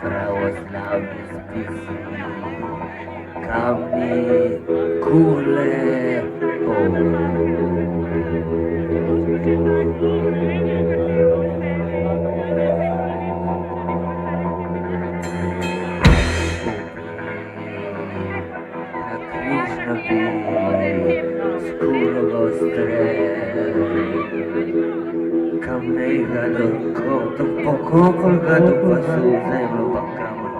Prawosławni spisy, kamnie, kule, kamnej gadon kątów pokokol gadów pasu zajmą bakama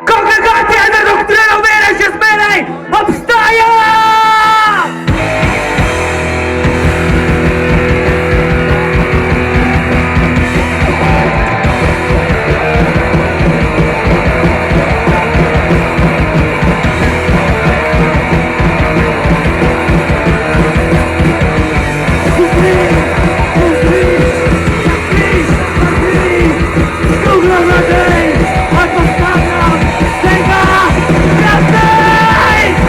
Kongregacja za doktryną wiele się zmylej! Obstaje! Hey!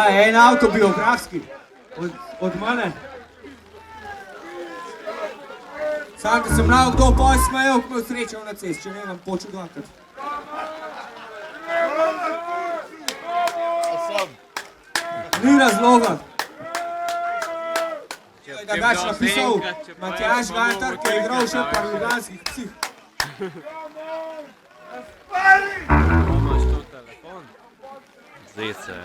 En autobiografski od mene. Sam, da sem mlad kdo pa smejal, ko me srečal na cest, če ne vam počel dvakrat. Ni razloga. Da gač napisal Matjaž Gantar, ki je igral še par ljubljanskih psih. Imaš tu telefon? Zdaj se.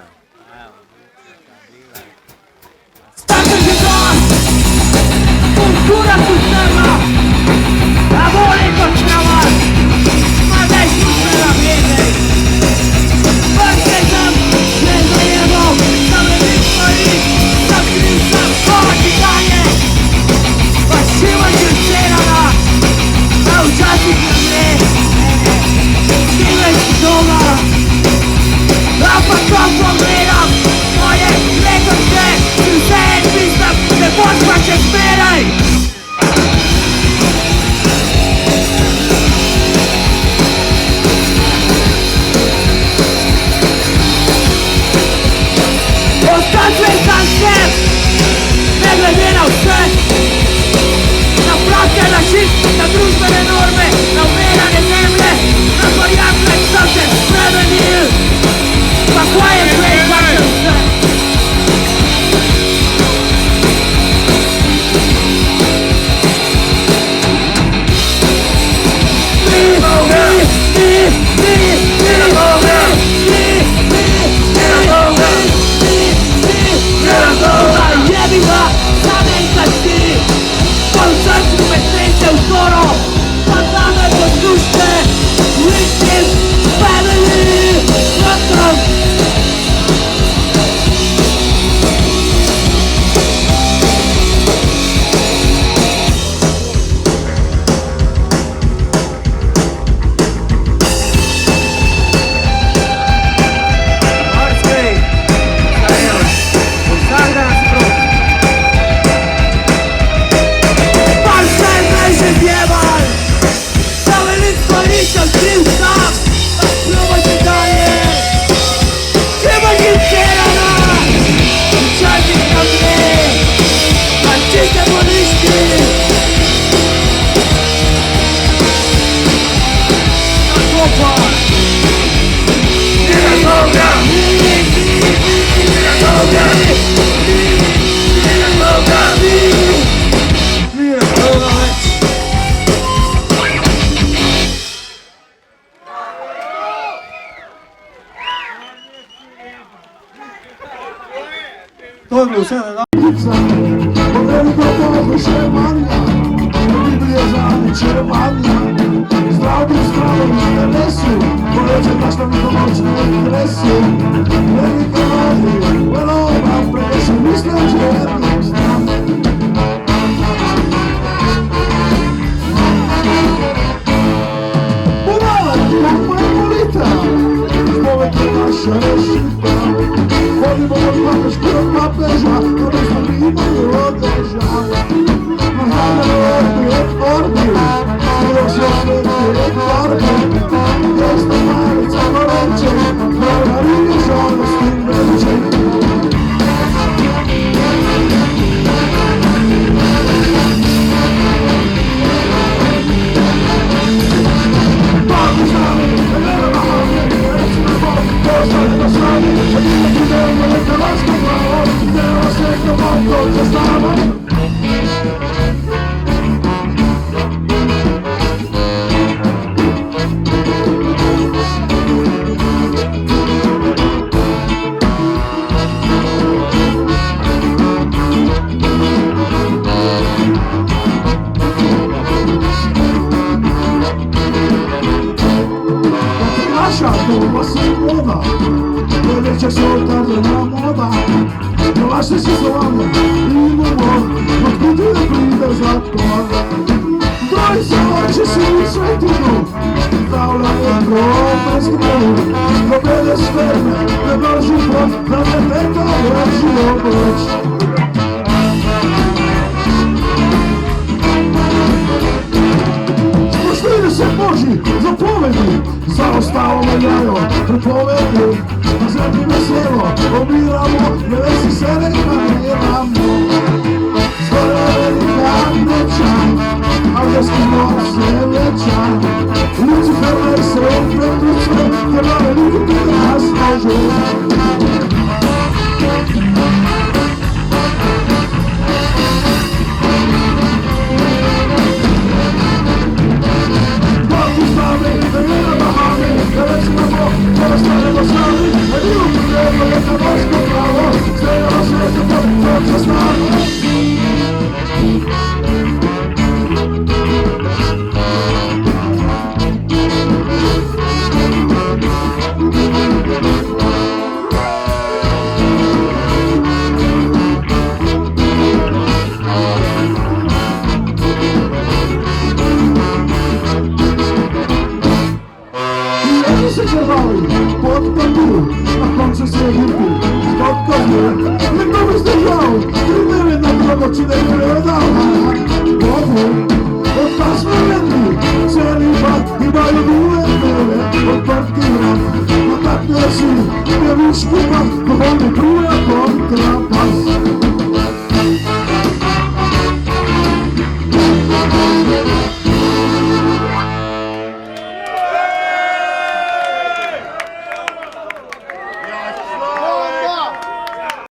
Cultura suprema, amor e Krawal, ma dai sinceramente, perché ne zajemo, same victory, sacrifice, pomatikanie, właściwa dziewczyna, nauczać ich na mnie. nisam kriv sam, pa probajte dalje. Treba gimcerana, čajnik na bre, pa čiste poništi. Na kopa. Mira toga, mira toga, mira toga, mira toga već. To je bilo sve na dan. Veliko Bogu šermanja, Biblije žani čermanja, zdravim zdravom interesu, poveće kašta mi domoćne interesu. Velike vodi, veloma, preveše mislim černim znam. Budala, kako je polita, povete naša rešita. Vodimo od papeške od papeža, to ne smo mi imali odeža. Na znane orbi od orbi, uvijek se osveti od orbi. Gesta marica goreće, mora rige žalosti veće. Paku zname, ne mahane, recimo Bog, postane do srame, a nije ti delo je hrvatsko pravo, nema sve kao Bog za stava. Naša doba se moda, veća se otarljena moda. Vaše se zove imamo, otkuti da pride za to. Broj se oči se u svetinu, stavlja je krov bez krov. Dobede sveme, ne dođu proć, da ne neka vrši oboć. Poštine se Boži, zapovedi, zaostalo me jajo, prepovedi. Na zemlji veselo, obiramo, nevesi se reklamiramo. Skoro velika neća, algerski mor se leća. Lucifer se opet ucve, te male ljudi nas može. Bogu stave, da je na bahane, da već imamo, da ostane do sami. A nije upredno je hrvatsko pravo, sve je na svijetu to će znamo. Se čevali, pod pandu, na koncu se hipi, zbog kozme, neko bi zdržao, primjeri na drogo čine predao, Bogu, od ta smo vedli, cijeli bat imaju duve mene, od partira, a tak ne si, ne viš kupa, ko voli prije.